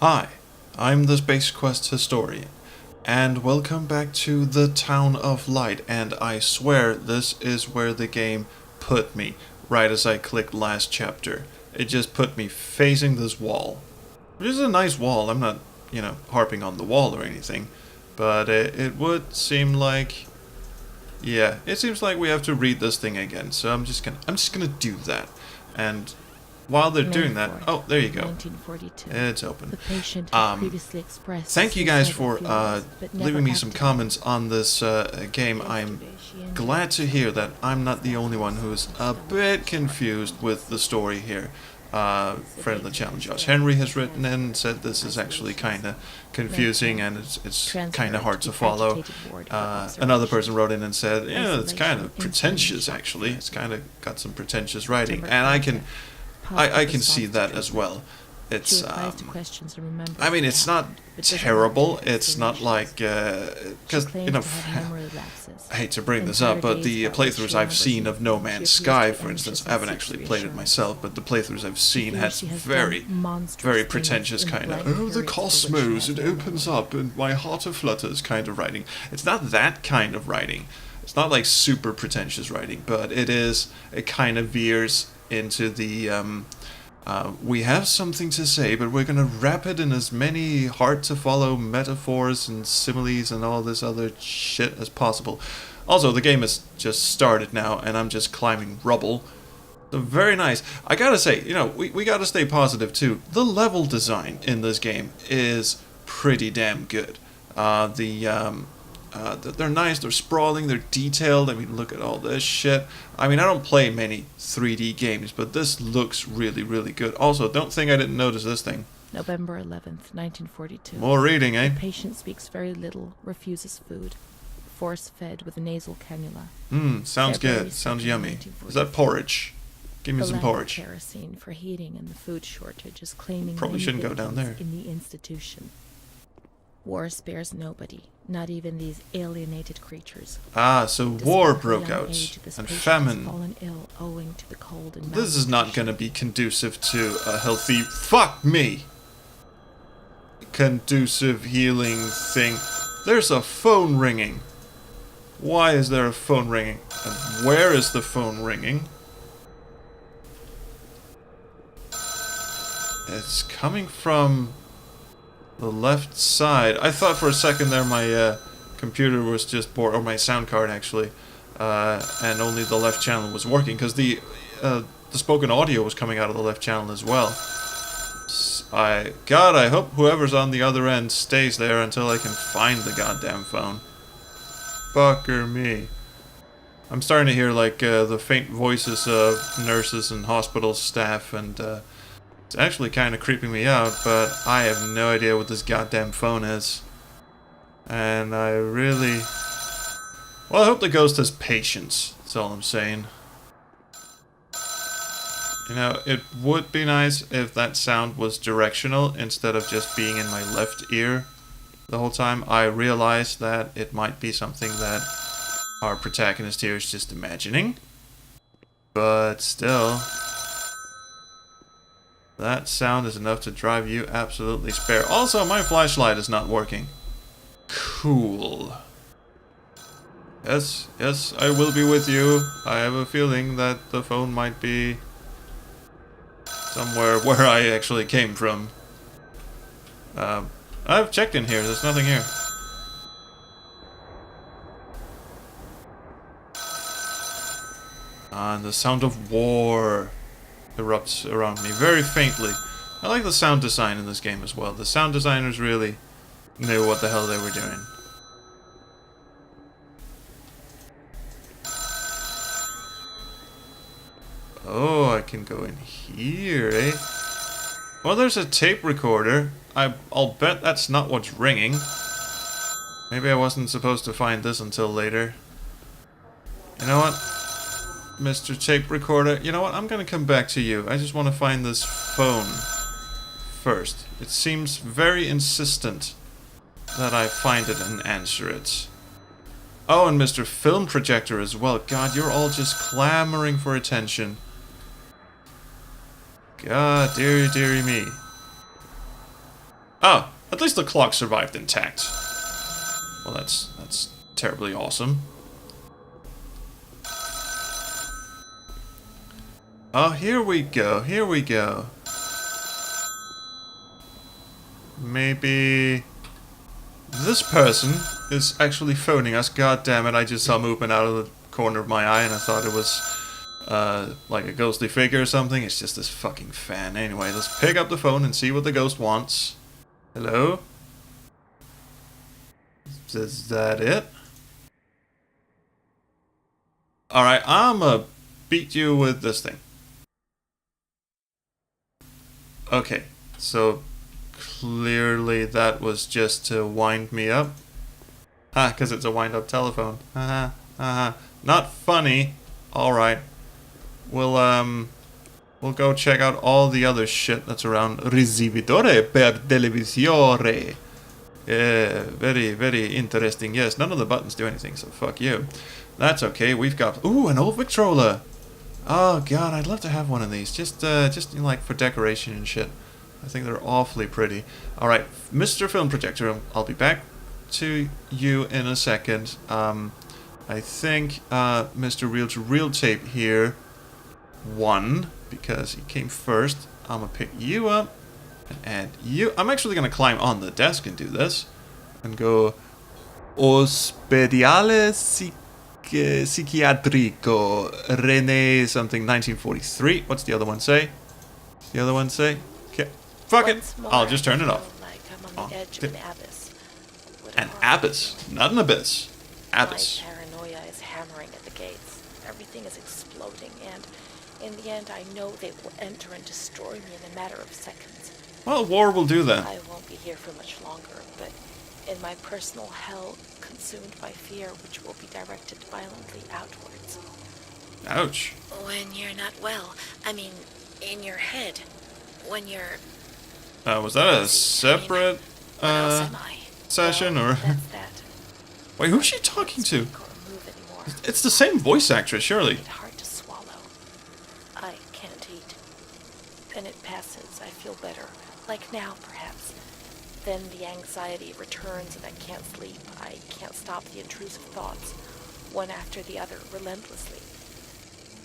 Hi, I'm the Space Quest historian, and welcome back to the Town of Light, and I swear this is where the game put me, right as I clicked last chapter. It just put me facing this wall. Which is a nice wall, I'm not, harping on the wall or anything, but it would seem like... Yeah, it seems like we have to read this thing again, so I'm just gonna do that. And while they're doing that, oh, there you go. 1942. It's open. The patient had previously expressed Thank you guys suicidal for feelings, but never leaving me some acted. comments on this game. I'm glad to hear that I'm not the only one who's a bit confused with the story here. Friend of the channel, Josh Henry, has written in and said this is actually kind of confusing and it's kind of hard to follow. Another person wrote in and said, yeah, it's kind of pretentious actually. It's kind of got some pretentious writing, and I can see that as well. It's I mean, it's not terrible. It's not like because I hate to bring this up, but the playthroughs I've seen of No Man's Sky, for instance, I haven't actually played it myself, but the playthroughs I've seen has very pretentious kind of, oh, the cosmos, it opens up and my heart flutters kind of writing. It's not that kind of writing. It's not like super pretentious writing, but it kind of veers into the we have something to say, but we're going to wrap it in as many hard-to-follow metaphors and similes and all this other shit as possible. Also, the game has just started now, and I'm just climbing rubble. So very nice. I gotta say, we gotta stay positive, too. The level design in this game is pretty damn good. They're nice, they're sprawling, they're detailed. I mean, look at all this shit. I mean, I don't play many 3D games, but this looks really, really good. Also, don't think I didn't notice this thing. November 11th, 1942. More reading, eh? The patient speaks very little, refuses food, force-fed with a nasal cannula. Sounds good. Sounds yummy. Is that porridge? Give me some porridge. Kerosene for heating and the food shortage is claiming Probably shouldn't go down there. in the institution. War spares nobody, not even these alienated creatures. Ah, so war Despite the broke young out, age, this and patient has famine. fallen ill owing to the cold and This is not going to be conducive to a healthy... Fuck me! Conducive healing thing. There's a phone ringing. Why is there a phone ringing? And where is the phone ringing? It's coming from the left side. I thought for a second there my computer was just bored, or my sound card actually, and only the left channel was working, because the spoken audio was coming out of the left channel as well. I hope whoever's on the other end stays there until I can find the goddamn phone. Fucker me. I'm starting to hear like the faint voices of nurses and hospital staff, and it's actually kind of creeping me out, but I have no idea what this goddamn phone is. And I really... Well, I hope the ghost has patience. That's all I'm saying. It would be nice if that sound was directional instead of just being in my left ear the whole time. I realize that it might be something that our protagonist here is just imagining. But still... That sound is enough to drive you absolutely spare. Also, my flashlight is not working. Cool. Yes, I will be with you. I have a feeling that the phone might be somewhere where I actually came from. I've checked in here. There's nothing here. And the sound of war erupts around me very faintly. I like the sound design in this game as well. The sound designers really knew what the hell they were doing. Oh, I can go in here, eh? Well, there's a tape recorder. I'll bet that's not what's ringing. Maybe I wasn't supposed to find this until later. You know what? Mr. Tape Recorder, you know what? I'm gonna come back to you. I just want to find this phone first. It seems very insistent that I find it and answer it. Oh, and Mr. Film Projector as well. God, you're all just clamoring for attention. God, dearie, dearie me. Oh, at least the clock survived intact. Well, that's terribly awesome. Oh, here we go, here we go. Maybe this person is actually phoning us. God damn it, I just saw movement out of the corner of my eye and I thought it was like a ghostly figure or something. It's just this fucking fan. Anyway, let's pick up the phone and see what the ghost wants. Hello? Is that it? Alright, I'ma beat you with this thing. Okay, so clearly that was just to wind me up. Ah, because it's a wind-up telephone. Haha, haha. Not funny. Alright. We'll go check out all the other shit that's around. Ricevitore per televisione. Yeah, very, very interesting. Yes, none of the buttons do anything, so fuck you. That's okay. We've got... Ooh, an old Victrola. Oh, God, I'd love to have one of these. Just you know, like, for decoration and shit. I think they're awfully pretty. Alright, Mr. Film Projector, I'll be back to you in a second. I think Mr. Reel-to-Reel Tape here won, because he came first. I'm gonna pick you up and add you. I'm actually gonna climb on the desk and do this. And go... Ospedale Psichiatrico René something 1943. What's the other one say? The other one say? Okay. Fuck it. I'll just turn it off. Like I'm on the edge of an abyss. An abyss, not an abyss. Abyss. My paranoia is hammering at the gates. Everything is exploding, and in the end, I know they will enter and destroy me in a matter of seconds. Well, war will do that. I won't be here for much longer, but in my personal hell, consumed by fear, which will be directed violently outwards. Ouch. When you're not well, I mean, in your head, when you're... Was that a separate what else am I? session, well, or... That's that. Wait, who's she talking to? Or move anymore. It's the same voice actress, surely. It's hard to swallow. I can't eat. Then it passes. I feel better. Like now, perhaps. Then the anxiety returns and I can't sleep. I can't stop the intrusive thoughts, one after the other, relentlessly.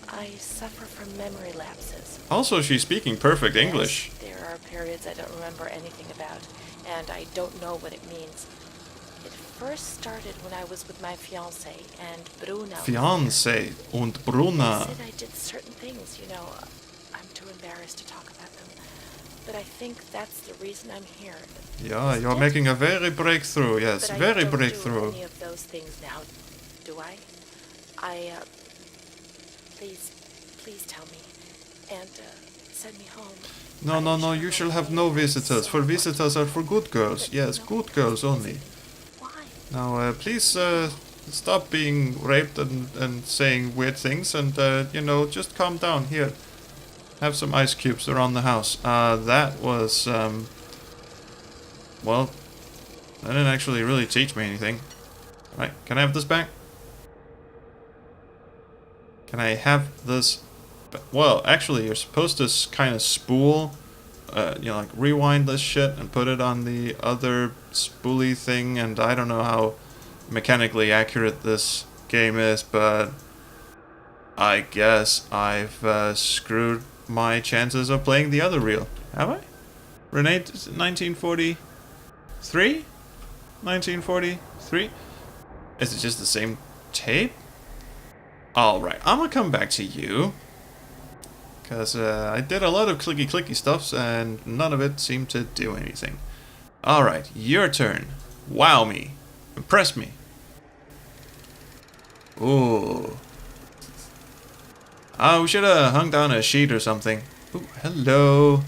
I suffer from memory lapses. Also, she's speaking perfect English. Yes, there are periods I don't remember anything about, and I don't know what it means. It first started when I was with my fiancé, and Bruna. Fiancé und I Bruna. said I did certain things, you know. I'm too embarrassed to talk about them. But I think that's the reason I'm here. Yeah, you're making a very breakthrough, yes, but very I don't breakthrough. do any of those things now, do I? Please tell me, and send me home. No, you shall have no visitors, for visitors are for good girls. Yes, good girls only. Why? Now, please stop being raped and saying weird things, and, you know, just calm down. Here, have some ice cubes around the house. That was, well, that didn't actually really teach me anything. Right, can I have this back? Can I have this? Well, actually, you're supposed to kind of spool, you know, like rewind this shit and put it on the other spoolie thing. And I don't know how mechanically accurate this game is, but I guess I've screwed my chances of playing the other reel. Have I? Renee, 1943? 1943? Is it just the same tape? Alright, I'm gonna come back to you. Because I did a lot of clicky stuffs and none of it seemed to do anything. Alright, your turn. Wow me. Impress me. Ooh. Oh, we should have hung down a sheet or something. Ooh, hello.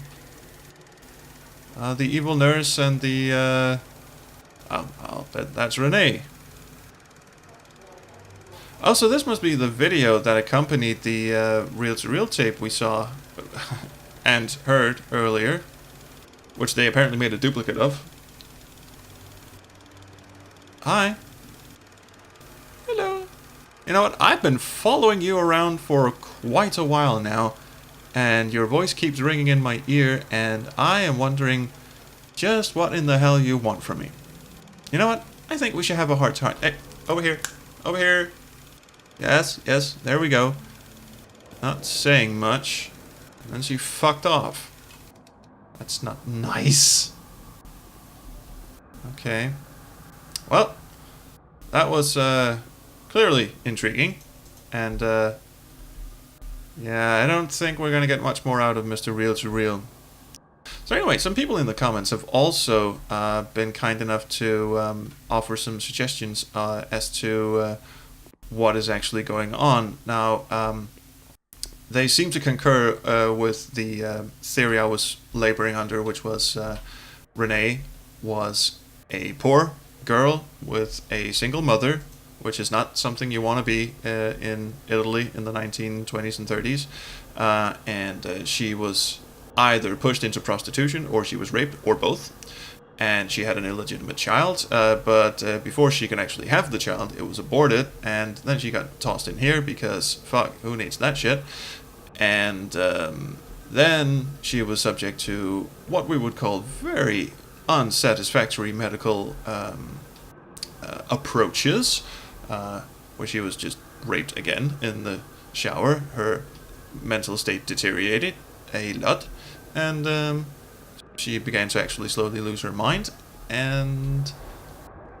The evil nurse and the, I'll bet that's Renee. Oh, so this must be the video that accompanied the reel-to-reel tape we saw and heard earlier, which they apparently made a duplicate of. Hi. Hello. You know what? I've been following you around for quite a while now, and your voice keeps ringing in my ear, and I am wondering, Just what in the hell you want from me? You know what? I think we should have a heart to heart. Hey, over here. Over here. Yes, yes, there we go. Not saying much. And then she fucked off. That's not nice. Okay. Well, that was clearly intriguing. And yeah, I don't think we're going to get much more out of Mr. Reel to Reel. So anyway, some people in the comments have also been kind enough to offer some suggestions as to what is actually going on. Now, they seem to concur with the theory I was laboring under, which was Renee was a poor girl with a single mother, which is not something you want to be in Italy in the 1920s and 30s. And she was either pushed into prostitution or she was raped or both. And she had an illegitimate child, but before she could actually have the child, it was aborted, and then she got tossed in here because, fuck, who needs that shit? And then she was subject to what we would call very unsatisfactory medical approaches, where she was just raped again in the shower. Her mental state deteriorated a lot, and she began to actually slowly lose her mind, and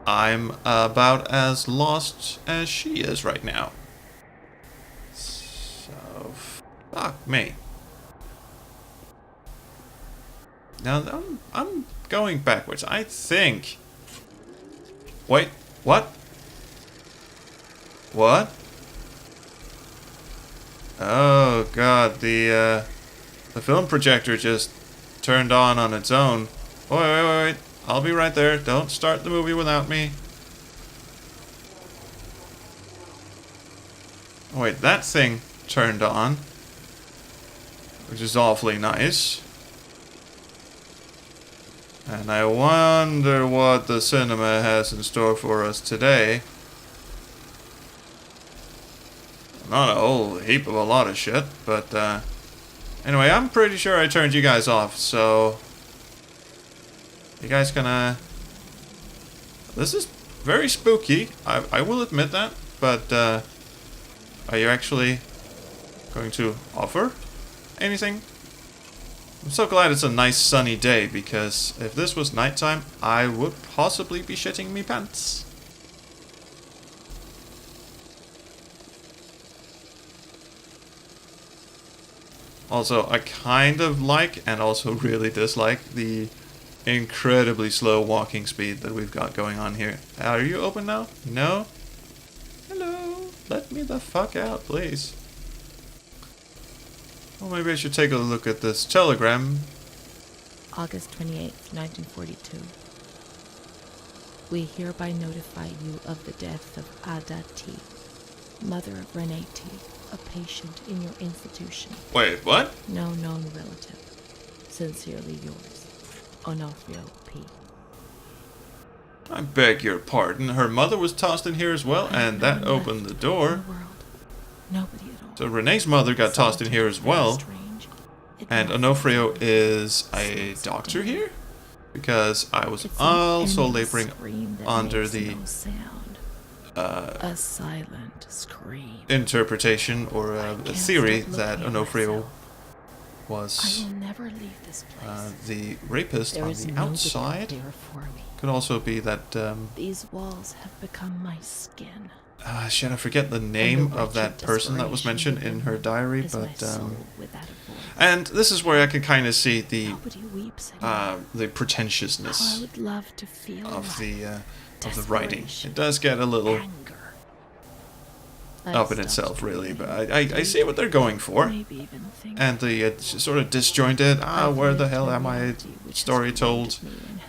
I'm about as lost as she is right now. So, fuck me. Now, I'm going backwards. I think... Wait, what? What? Oh, God, the film projector just turned on its own. Wait. I'll be right there. Don't start the movie without me. Oh, wait, that thing turned on, which is awfully nice. And I wonder what the cinema has in store for us today. Not a whole heap of a lot of shit, but anyway, I'm pretty sure I turned you guys off, so you guys gonna... This is very spooky, I will admit that, but are you actually going to offer anything? I'm so glad it's a nice sunny day, because if this was nighttime, I would possibly be shitting me pants. Also, I kind of like and also really dislike the incredibly slow walking speed that we've got going on here. Are you open now? No? Hello? Let me the fuck out, please. Well, maybe I should take a look at this telegram. August 28th, 1942. We hereby notify you of the death of Ada T., mother of Renee T., a patient in your institution. Wait, what? No known relative. Sincerely yours, Onofrio P. I beg your pardon. Her mother was tossed in here as well, and that opened the door. In the world. Nobody at all. So Renee's mother got tossed in here as well. And Onofrio is a doctor here? Because I was also laboring under the a silent scream. interpretation or a theory that Onofrio was I will never leave this place. the rapist There on is the nobody outside. there for me. Could also be that... These walls have become my skin. shit, I forget the name of that person that was mentioned in her diary, Is my but... soul without a voice. and this is where I can kind of see the Nobody weeps anymore. the How I pretentiousness would love to feel of the writing. desperation, It does get a little anger. up in itself, really, but I see what they're going for. Maybe even think And the sort of disjointed, where the hell am I, story told,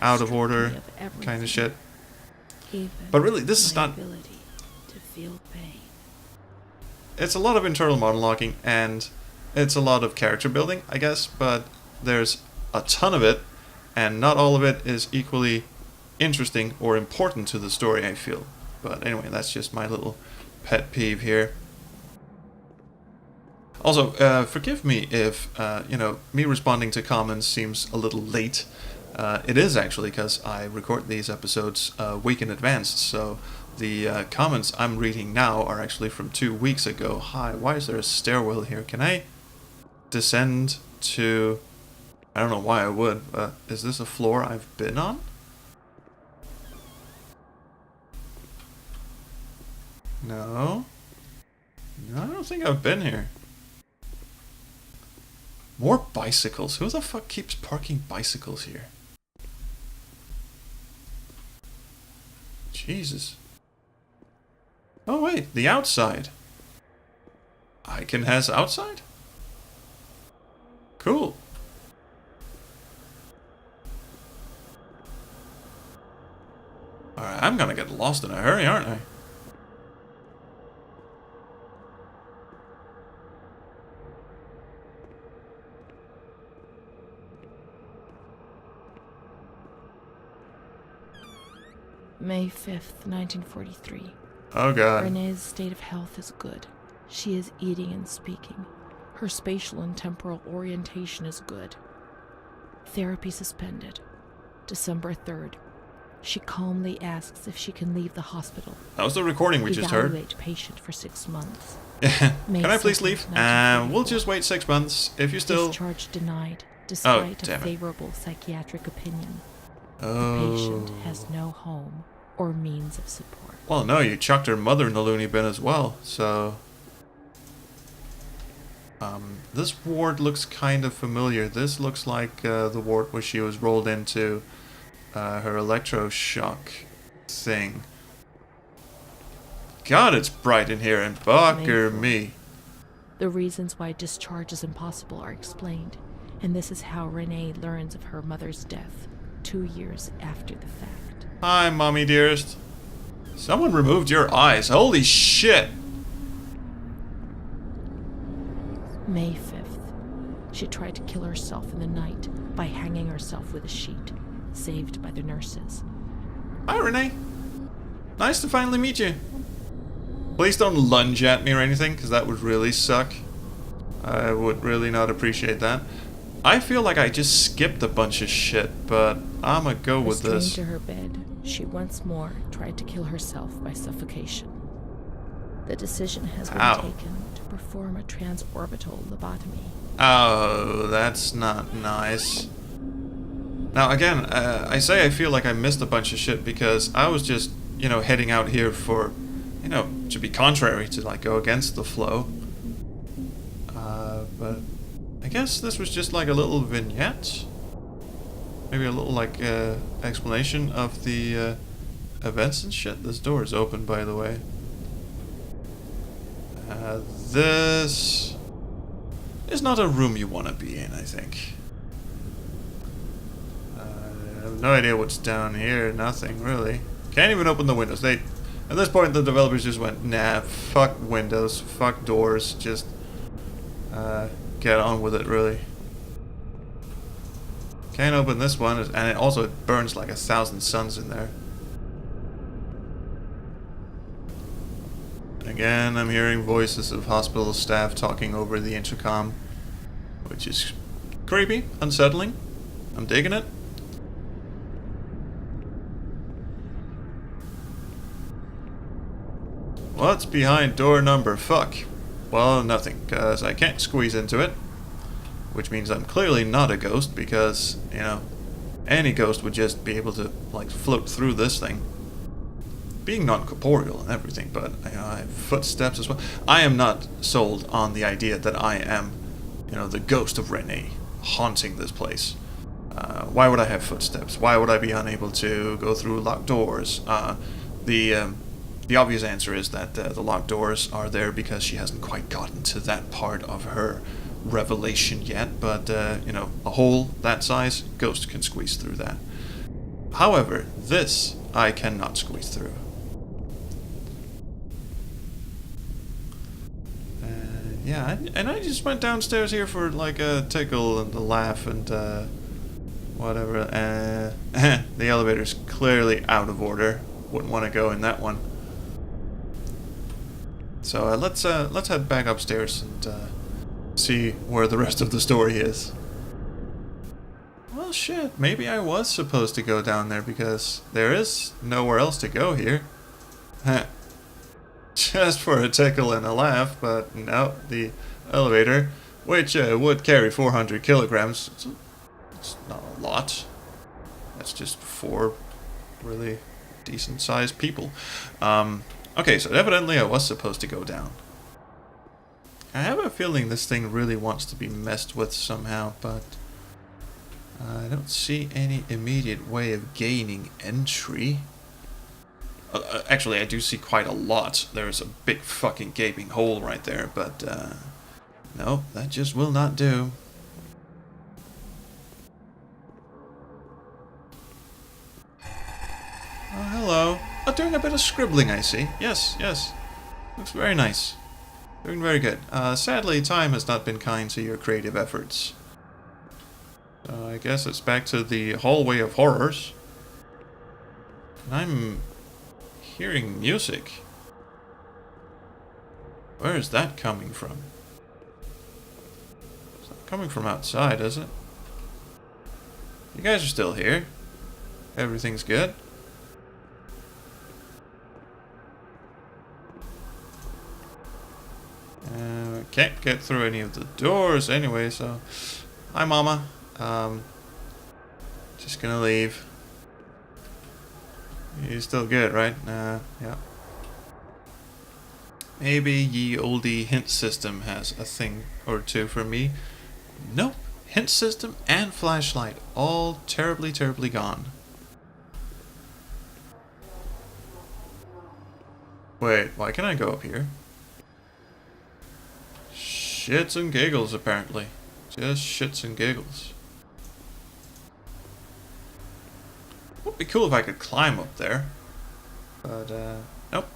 out of order, kind of shit. But really, this is not... ability to feel pain. It's a lot of internal monologuing, and it's a lot of character building, I guess, but there's a ton of it, and not all of it is equally interesting or important to the story, I feel. But anyway, that's just my little pet peeve here. Also, forgive me if, me responding to comments seems a little late. It is actually, because I record these episodes a week in advance, so the comments I'm reading now are actually from 2 weeks ago. Hi, why is there a stairwell here? Can I descend to... I don't know why I would, but is this a floor I've been on? No. No, I don't think I've been here. More bicycles. Who the fuck keeps parking bicycles here? Jesus. Oh wait, the outside. Icon has outside? Cool. Alright, I'm gonna get lost in a hurry, aren't I? May 5th, 1943. Oh god. Renee's state of health is good. She is eating and speaking. Her spatial and temporal orientation is good. Therapy suspended. December 3rd. She calmly asks if she can leave the hospital. That was the recording we just heard. Evaluate patient for 6 months. Can I please leave? We'll just wait 6 months. If you still... Discharge denied, despite a damn it. favorable psychiatric opinion. The Oh. patient has no home or means of support. Well, no, you chucked her mother in the loony bin as well, so... this ward looks kind of familiar. This looks like the ward where she was rolled into her electroshock thing. God, it's bright in here, and bugger me. The reasons why discharge is impossible are explained, and this is how Renee learns of her mother's death 2 years after the fact. Hi, mommy dearest. Someone removed your eyes. Holy shit. May 5th. She tried to kill herself in the night by hanging herself with a sheet, saved by the nurses. Hi, Renee. Nice to finally meet you. Please don't lunge at me or anything, because that would really suck. I would really not appreciate that. I feel like I just skipped a bunch of shit, but I'ma go with Restrained this. to her bed, she once more tried to kill herself by suffocation. The decision has been taken to perform a transorbital lobotomy. Oh, that's not nice. Now, again, I say I feel like I missed a bunch of shit because I was just, heading out here for, to be contrary, to, go against the flow. But I guess this was just like a little vignette. Maybe a little, explanation of the events and shit. This door is open, by the way. This is not a room you want to be in, I think. I have no idea what's down here. Nothing, really. Can't even open the windows. At this point, the developers just went, nah, fuck windows, fuck doors, just get on with it, really. Can't open this one, and it also burns like 1,000 suns in there. Again, I'm hearing voices of hospital staff talking over the intercom, which is creepy, unsettling. I'm digging it. What's behind door number fuck? Well, nothing, because I can't squeeze into it. Which means I'm clearly not a ghost, because, any ghost would just be able to, float through this thing. Being non-corporeal and everything, but, I have footsteps as well. I am not sold on the idea that I am, the ghost of Renee haunting this place. Why would I have footsteps? Why would I be unable to go through locked doors? The obvious answer is that the locked doors are there because she hasn't quite gotten to that part of her revelation yet, but, a hole that size, ghost can squeeze through that. However, this I cannot squeeze through. Yeah, and I just went downstairs here for, a tickle and a laugh and, whatever. The elevator's clearly out of order. Wouldn't want to go in that one. So let's head back upstairs and see where the rest of the story is. Well, Well, shit, maybe I was supposed to go down there because there is nowhere else to go here. Huh. Just for a tickle and a laugh, but no, the elevator, which would carry 400 kilograms, it's not a lot. That's just 4 really decent sized people. Okay, so evidently I was supposed to go down. I have a feeling this thing really wants to be messed with somehow, but I don't see any immediate way of gaining entry. Actually, I do see quite a lot. There's a big fucking gaping hole right there, but no, that just will not do. Oh, hello. Oh, doing a bit of scribbling, I see. Yes, yes. Looks very nice. Doing very good. Sadly, time has not been kind to your creative efforts. So I guess it's back to the hallway of horrors. I'm hearing music. Where is that coming from? It's not coming from outside, is it? You guys are still here. Everything's good. Can't get through any of the doors anyway, so... Hi, Mama. Just gonna leave. You're still good, right? Yeah. Maybe ye olde hint system has a thing or two for me. Nope. Hint system and flashlight. All terribly, terribly gone. Wait, why can I go up here? Shits and giggles, apparently. Just shits and giggles. Would be cool if I could climb up there. But, nope.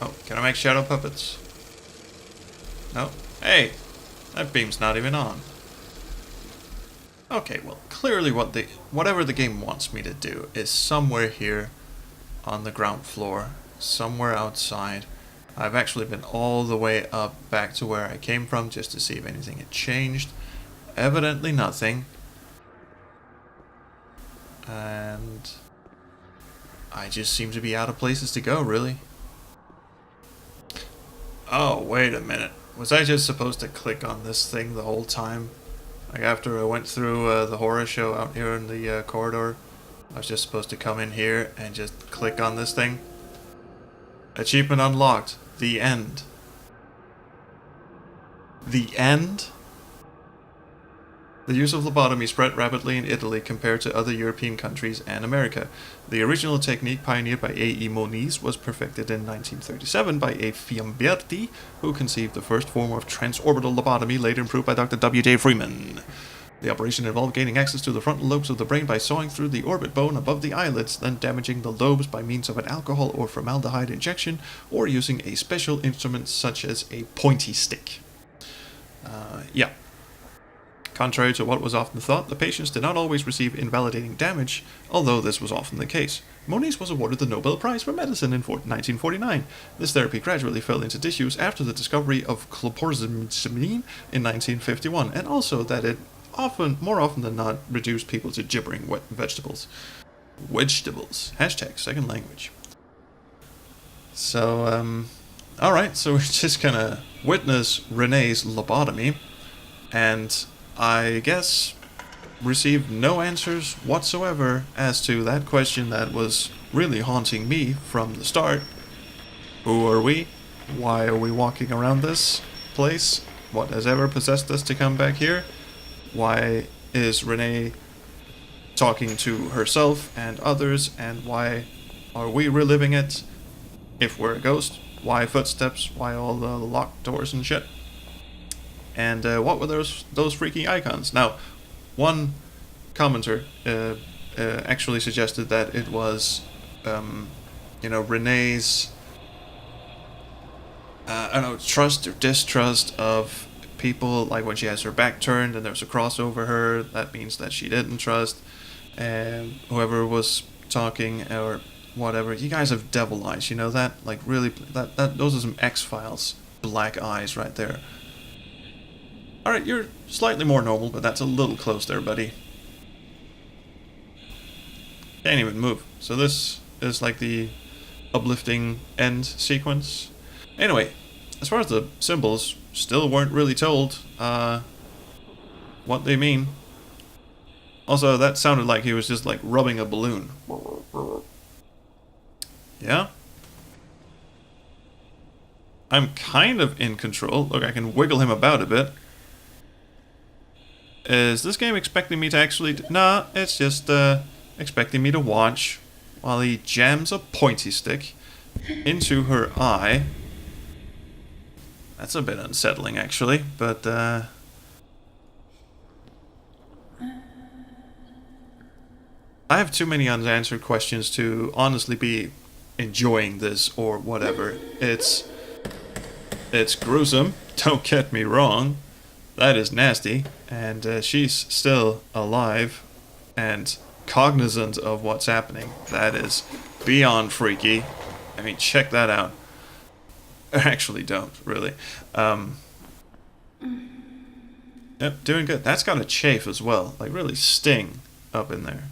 Oh, can I make shadow puppets? Nope. Hey! That beam's not even on. Okay, well, clearly whatever the game wants me to do is somewhere here on the ground floor. Somewhere outside. I've actually been all the way up back to where I came from just to see if anything had changed. Evidently nothing. And I just seem to be out of places to go, really. Oh, wait a minute. Was I just supposed to click on this thing the whole time? Like after I went through the horror show out here in the corridor, I was just supposed to come in here and just click on this thing? Achievement unlocked. The end. The end? The use of lobotomy spread rapidly in Italy compared to other European countries and America. The original technique pioneered by A.E. Moniz was perfected in 1937 by A. Fiamberti, who conceived the first form of transorbital lobotomy, later improved by Dr. W.J. Freeman. The operation involved gaining access to the frontal lobes of the brain by sawing through the orbit bone above the eyelids, then damaging the lobes by means of an alcohol or formaldehyde injection, or using a special instrument such as a pointy stick. Yeah. Contrary to what was often thought, the patients did not always receive invalidating damage, although this was often the case. Moniz was awarded the Nobel Prize for Medicine in 1949. This therapy gradually fell into disuse after the discovery of chlorpheniramine in 1951, and also that it more often than not, reduced people to gibbering wet vegetables. Vegetables. Hashtag second language. So, alright, so we're just gonna witness Renee's lobotomy, and I guess received no answers whatsoever as to that question that was really haunting me from the start. Who are we? Why are we walking around this place? What has ever possessed us to come back here? Why is Renee talking to herself and others, and why are we reliving it? If we're a ghost, why footsteps? Why all the locked doors and shit? And what were those freaky icons? Now, one commenter actually suggested that it was, Renee's, trust or distrust of people, like when she has her back turned and there's a cross over her, that means that she didn't trust whoever was talking or whatever. You guys have devil eyes, you know that? Like really, that those are some X-Files black eyes right there. Alright, you're slightly more normal, but that's a little close there, buddy. Can't even move. So this is like the uplifting end sequence. Anyway, as far as the symbols, still weren't really told what they mean. Also, that sounded like he was just like rubbing a balloon. Yeah? I'm kind of in control. Look, I can wiggle him about a bit. Is this game expecting me to actually... Nah, it's just expecting me to watch while he jams a pointy stick into her eye. That's a bit unsettling, actually, but I have too many unanswered questions to honestly be enjoying this or whatever. It's gruesome, don't get me wrong. That is nasty, and she's still alive and cognizant of what's happening. That is beyond freaky. I mean, check that out. Actually, don't, really. Yep, doing good. That's got a chafe as well, like really sting up in there.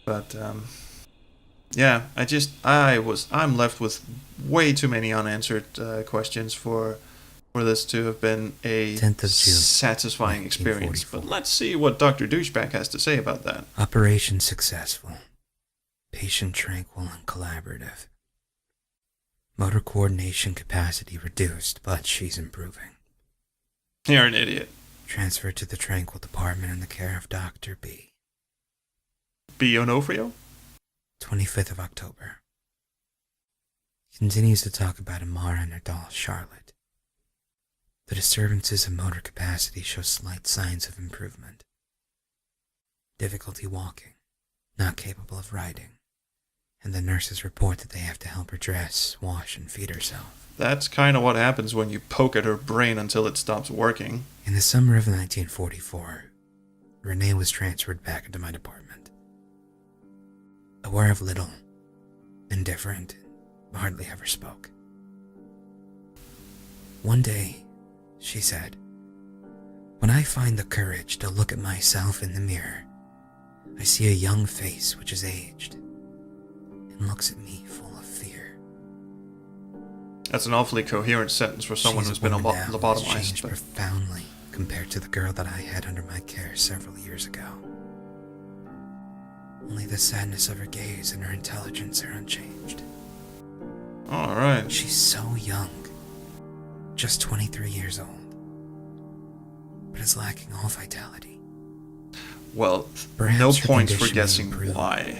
But, yeah, I'm left with way too many unanswered questions for this to have been a 10th of June, satisfying experience. 1944. But let's see what Dr. Douchebag has to say about that. Operation successful. Patient tranquil and collaborative. Motor coordination capacity reduced, but she's improving. You're an idiot. Transferred to the tranquil department in the care of Dr. B. B. Onofrio? 25th of October. Continues to talk about Amara and her doll, Charlotte. The disturbances of motor capacity show slight signs of improvement. Difficulty walking, not capable of riding, and the nurses report that they have to help her dress, wash, and feed herself. That's kind of what happens when you poke at her brain until it stops working. In the summer of 1944, Renee was transferred back into my department. Aware of little, indifferent, hardly ever spoke. One day, she said, "When I find the courage to look at myself in the mirror, I see a young face which is aged and looks at me full of fear." That's an awfully coherent sentence for someone She's who's been a woman now who has lobotomized. changed But profoundly compared to the girl that I had under my care several years ago. Only the sadness of her gaze and her intelligence are unchanged. alright. She's so young, just 23 years old, but is lacking all vitality. Well, Perhaps no her points for condition may guessing improve. why.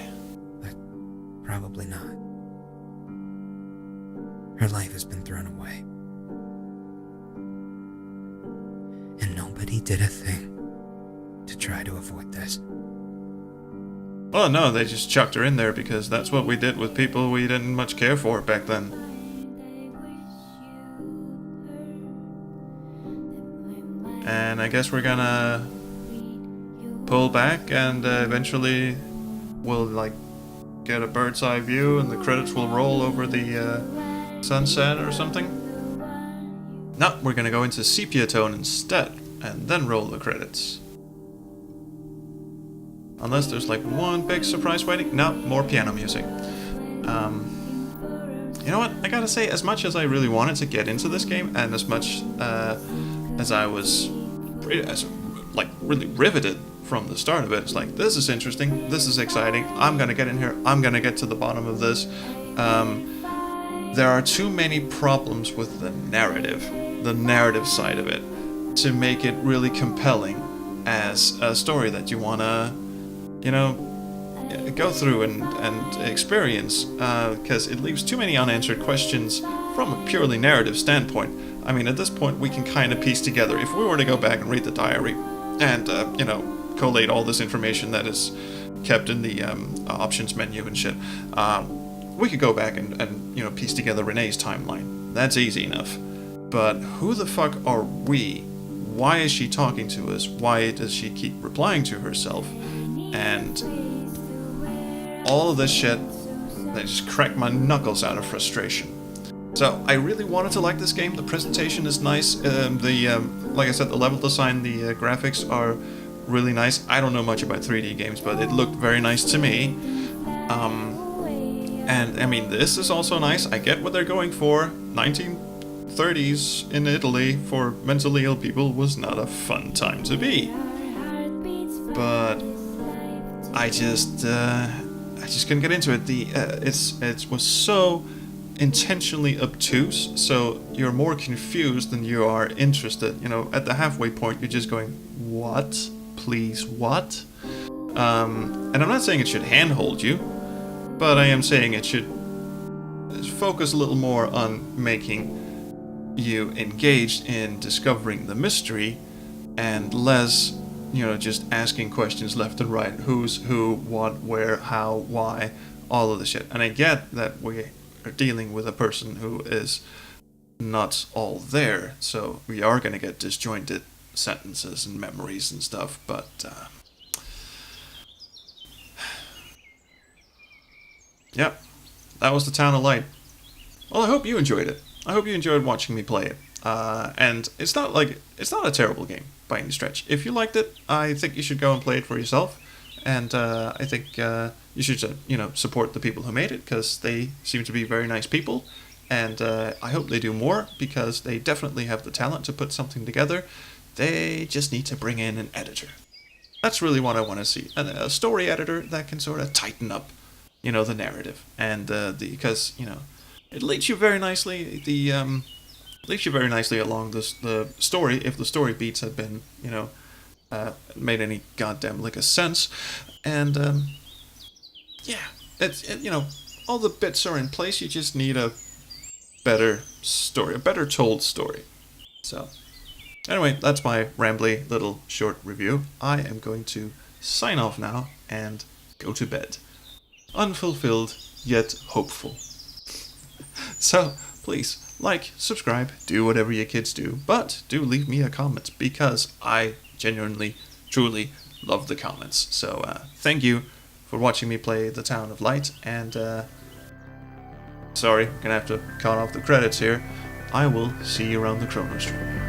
But probably not. Her life has been thrown away. And nobody did a thing to try to avoid this. Well, no, they just chucked her in there because that's what we did with people we didn't much care for back then. And I guess we're gonna pull back and eventually we'll like get a bird's eye view and the credits will roll over the sunset or something. No, we're gonna go into sepia tone instead and then roll the credits. Unless there's like one big surprise waiting. No, more piano music. You know what? I gotta say, as much as I really wanted to get into this game, and as much as I was really riveted from the start of it, it's like, this is interesting, this is exciting, I'm gonna get in here, I'm gonna get to the bottom of this. There are too many problems with the narrative side of it, to make it really compelling as a story that you wanna, go through and experience, because it leaves too many unanswered questions from a purely narrative standpoint. I mean, at this point, we can kind of piece together, if we were to go back and read the diary, and, collate all this information that is kept in the options menu and shit, we could go back and piece together Renee's timeline. That's easy enough. But who the fuck are we? Why is she talking to us? Why does she keep replying to herself? And all of this shit, they just crack my knuckles out of frustration. So I really wanted to like this game. The presentation is nice. Like I said, the level design, the graphics are really nice. I don't know much about 3D games, but it looked very nice to me. And I mean, this is also nice. I get what they're going for. 1930s in Italy for mentally ill people was not a fun time to be. But I just couldn't get into it. It was so intentionally obtuse, so you're more confused than you are interested. You know, at the halfway point, you're just going, "What? Please, what?" And I'm not saying it should handhold you, but I am saying it should focus a little more on making you engaged in discovering the mystery, and less, you know, just asking questions left and right. Who's who, what, where, how, why, all of the shit. And I get that we are dealing with a person who is not all there, so we are going to get disjointed sentences and memories and stuff, but yeah, that was the Town of Light. Well, I hope you enjoyed it. I hope you enjoyed watching me play it. And it's not a terrible game by any stretch. If you liked it, I think you should go and play it for yourself. And I think you should, you know, support the people who made it, because they seem to be very nice people. And I hope they do more, because they definitely have the talent to put something together. They just need to bring in an editor. That's really what I want to see. A story editor that can sort of tighten up, you know, the narrative. And because, you know, it leads you very nicely. Leads you very nicely along the story, if the story beats had been, you know, made any goddamn lick of sense. And yeah, you know, all the bits are in place. You just need a better story, a better told story. So anyway, that's my rambly little short review. I am going to sign off now and go to bed. Unfulfilled, yet hopeful. So please, like, subscribe, do whatever you kids do, but do leave me a comment, because I genuinely, truly love the comments. So thank you for watching me play The Town of Light, and sorry, gonna have to cut off the credits here. I will see you around the Chrono Stream.